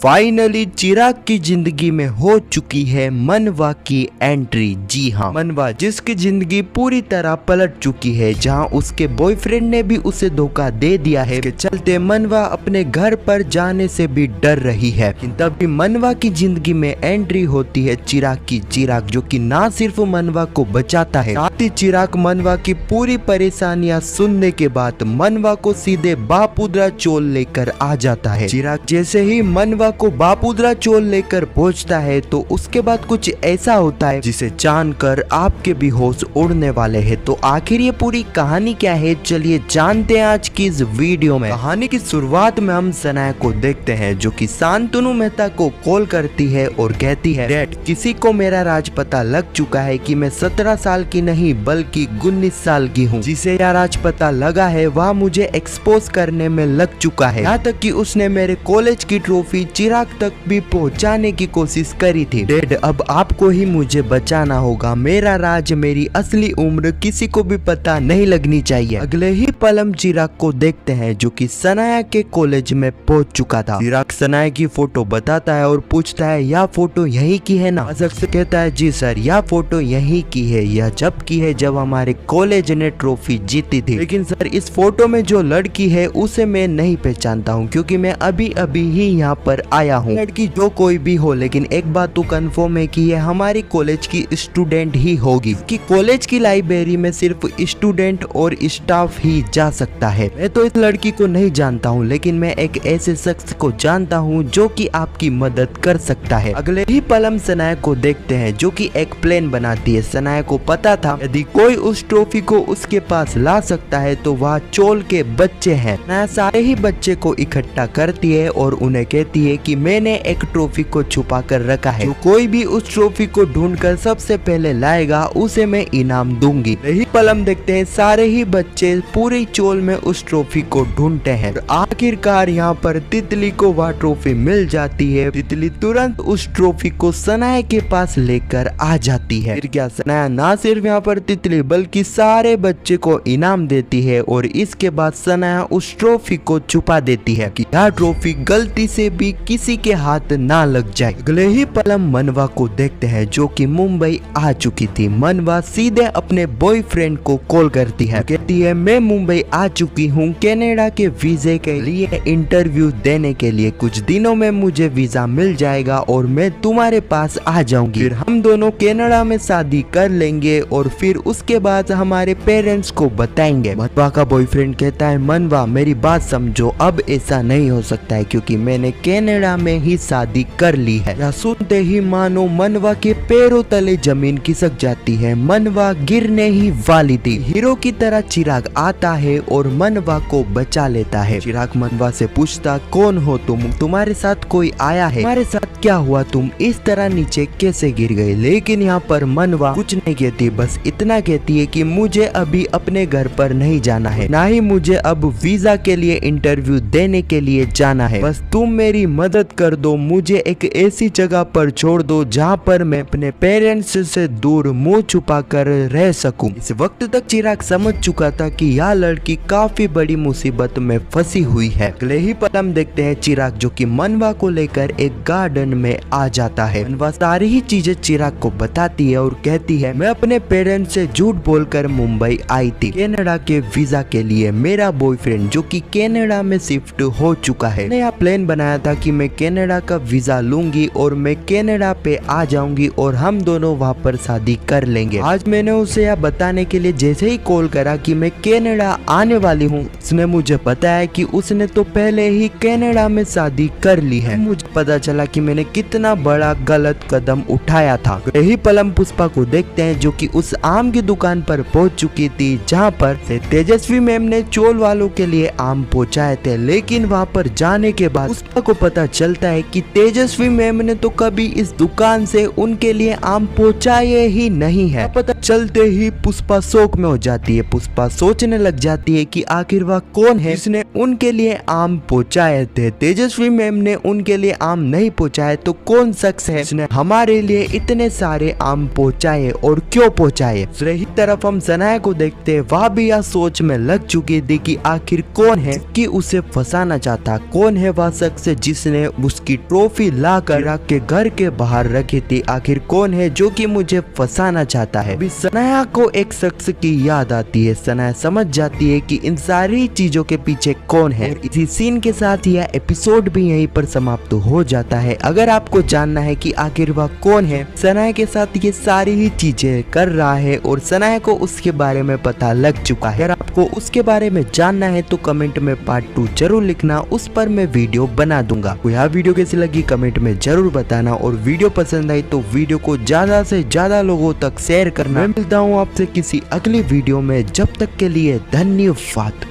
Finally चिराग की जिंदगी में हो चुकी है मनवा की एंट्री। जी हाँ, मनवा जिसकी जिंदगी पूरी तरह पलट चुकी है, जहां उसके बॉयफ्रेंड ने भी उसे धोखा दे दिया है। इसके चलते मनवा अपने घर पर जाने से भी डर रही है। लेकिन तभी मनवा की जिंदगी में एंट्री होती है चिराग की। चिराग जो कि ना सिर्फ मनवा को बचाता है, साथ ही चिराग मनवा की पूरी परेशानियां सुनने के बाद मनवा को सीधे बापुद्रा चोल लेकर आ जाता है। चिराग जैसे ही मनवा को बापुद्रा चोल लेकर पहुंचता है तो उसके बाद कुछ ऐसा होता है जिसे जानकर आपके भी होश उड़ने वाले हैं। तो आखिर ये पूरी कहानी क्या है, चलिए जानते हैं आज की इस वीडियो में। कहानी की शुरुआत में हम सनाया को देखते हैं जो कि शांतनु मेहता को कॉल करती है और कहती है, डैड किसी को मेरा राज पता लग चुका है कि मैं 17 साल की नहीं बल्कि 19 साल की हूँ। जिसे यह राज पता लगा है वह मुझे एक्सपोज करने में लग चुका है। यहाँ तक कि उसने मेरे कॉलेज की ट्रॉफी चिराग तक भी पहुंचाने की कोशिश करी थी। डैड अब आपको ही मुझे बचाना होगा। मेरा राज, मेरी असली उम्र किसी को भी पता नहीं लगनी चाहिए। अगले ही पल हम चिराग को देखते हैं जो कि सनाया के कॉलेज में पहुंच चुका था। चिराग सनाया की फोटो बताता है और पूछता है, यह फोटो यही की है ना? मजाक से कहता है, जी सर यह फोटो यही की है। यह जब की है जब हमारे कॉलेज ने ट्रॉफी जीती थी। लेकिन सर इस फोटो में जो लड़की है उसे मैं नहीं पहचानता हूँ क्योंकि मैं अभी अभी ही यहाँ पर आया हूँ। लड़की जो कोई भी हो, लेकिन एक बात तो कंफर्म है कि ये हमारी कॉलेज की स्टूडेंट ही होगी कि कॉलेज की लाइब्रेरी में सिर्फ स्टूडेंट और स्टाफ ही जा सकता है। मैं तो इस लड़की को नहीं जानता हूँ, लेकिन मैं एक ऐसे शख्स को जानता हूँ जो कि आपकी मदद कर सकता है। अगले ही पल हम सनाया को देखते हैं जो कि एक प्लान बनाती है। सनाया को पता था यदि कोई उस ट्रॉफी को उसके पास ला सकता है तो वह चोल के बच्चे हैं। सनाया सारे ही बच्चे को इकट्ठा करती है और उन्हें कहती है कि मैंने एक ट्रॉफी को छुपा कर रखा है, जो कोई भी उस ट्रॉफी को ढूंढकर सबसे पहले लाएगा उसे मैं इनाम दूंगी। यही पल हम देखते हैं सारे ही बच्चे पूरी चोल में उस ट्रॉफी को ढूंढते हैं। आखिरकार यहाँ पर तितली को वह ट्रॉफी मिल जाती है। तितली तुरंत उस ट्रॉफी को सनाया के पास लेकर आ जाती है। फिर क्या, सनाया ना सिर्फ यहाँ पर तितली बल्कि सारे बच्चे को इनाम देती है और इसके बाद सनाया उस ट्रॉफी को छुपा देती है कि यह ट्रॉफी गलती से भी किसी के हाथ ना लग जाए। अगले ही पल हम मनवा को देखते हैं जो कि मुंबई आ चुकी थी। मनवा सीधे अपने बॉयफ्रेंड को कॉल करती है, कहती है मैं मुंबई आ चुकी हूँ कनाडा के वीजे के लिए इंटरव्यू देने के लिए। कुछ दिनों में मुझे वीजा मिल जाएगा और मैं तुम्हारे पास आ जाऊंगी। फिर हम दोनों कनाडा में शादी कर लेंगे और फिर उसके बाद हमारे पेरेंट्स को बताएंगे। मनवा का बॉयफ्रेंड कहता है, मनवा मेरी बात समझो, अब ऐसा नहीं हो सकता है क्योंकि मैंने कनाडा में ही शादी कर ली है। यह सुनते ही मानो मनवा के पैरों तले जमीन खिसक जाती है। मनवा गिरने ही वाली थी। हीरो की तरह चिराग आता है और मनवा को बचा लेता है। चिराग मनवा से पूछता, कौन हो तुम? तुम्हारे साथ कोई आया है? तुम्हारे साथ क्या हुआ? तुम इस तरह नीचे कैसे गिर गए? लेकिन यहाँ पर मनवा कुछ नहीं कहती, बस इतना कहती है कि मुझे अभी अपने घर पर नहीं जाना है, ना ही मुझे अब वीजा के लिए इंटरव्यू देने के लिए जाना है। बस तुम मेरी मदद कर दो, मुझे एक ऐसी जगह पर छोड़ दो जहाँ पर मैं अपने पेरेंट्स से दूर मुंह छुपा कर रह सकूं। इस वक्त तक चिराग समझ चुका था कि यह लड़की काफी बड़ी मुसीबत में फंसी हुई है। अगले ही पल हम देखते हैं चिराग जो कि मनवा को लेकर एक गार्डन में आ जाता है। मनवा सारी ही चीजें चिराग को बताती है और कहती है, मैं अपने पेरेंट्स से झूठ बोलकर मुंबई आई थी कनाडा के वीजा के लिए। मेरा बॉयफ्रेंड जो कि कनाडा में शिफ्ट हो चुका है, नया प्लान बनाया था कि मैं कनाडा का वीजा लूंगी और मैं कनाडा पे आ जाऊंगी और हम दोनों वहाँ पर शादी कर लेंगे। आज मैंने उसे यह बताने के लिए जैसे ही कॉल करा कि मैं कनाडा आने वाली हूँ, उसने मुझे बताया कि उसने तो पहले ही कनाडा में शादी कर ली है। मुझे पता चला कि मैंने कितना बड़ा गलत कदम उठाया था। यही पल हम पुष्पा को देखते हैं जो कि उस आम की दुकान पर पहुंच चुकी थी जहाँ पर से तेजस्वी मैम ने चोल वालों के लिए आम पहुँचाए थे। लेकिन वहाँ पर जाने के बाद पुष्पा को पता चलता है कि तेजस्वी मैम ने तो कभी इस दुकान से उनके लिए आम पहुँचाए ही नहीं है। पता चलते ही पुष्पा शौक में हो जाती है। पुष्पा सोचने लग जाती है कि आखिर वह कौन है जिसने उनके लिए आम पहुँचाए थे। तेजस्वी मैम ने उनके लिए आम नहीं पहुँचाए है तो कौन शख्स है जिसने हमारे लिए इतने सारे आम पहुंचाए और क्यों पहुंचाए। दूसरी तरफ हम सनाया को देखते, वह भी यह सोच में लग चुकी थी कि आखिर कौन है कि उसे फंसाना चाहता, कौन है वह शख्स जिसने उसकी ट्रॉफी लाकर के घर के बाहर रखी थी, आखिर कौन है जो कि मुझे फंसाना चाहता है। अभी सनाया को एक शख्स की याद आती है, सनाया समझ जाती है कि इन सारी चीजों के पीछे कौन है। इसी सीन के साथ यह एपिसोड भी यहीं पर समाप्त हो जाता है। अगर आपको जानना है कि आखिर वह कौन है सनाया के साथ ये सारी ही चीजें कर रहा है और सनाया को उसके बारे में पता लग चुका है, अगर आपको उसके बारे में जानना है तो कमेंट में पार्ट 2 जरूर लिखना, उस पर मैं वीडियो बना दूंगा। यह वीडियो कैसी लगी कमेंट में जरूर बताना और वीडियो पसंद आई तो वीडियो को ज्यादा से ज्यादा लोगों तक शेयर करना। मैं मिलता हूँ आपसे किसी अगली वीडियो में, जब तक के लिए धन्यवाद।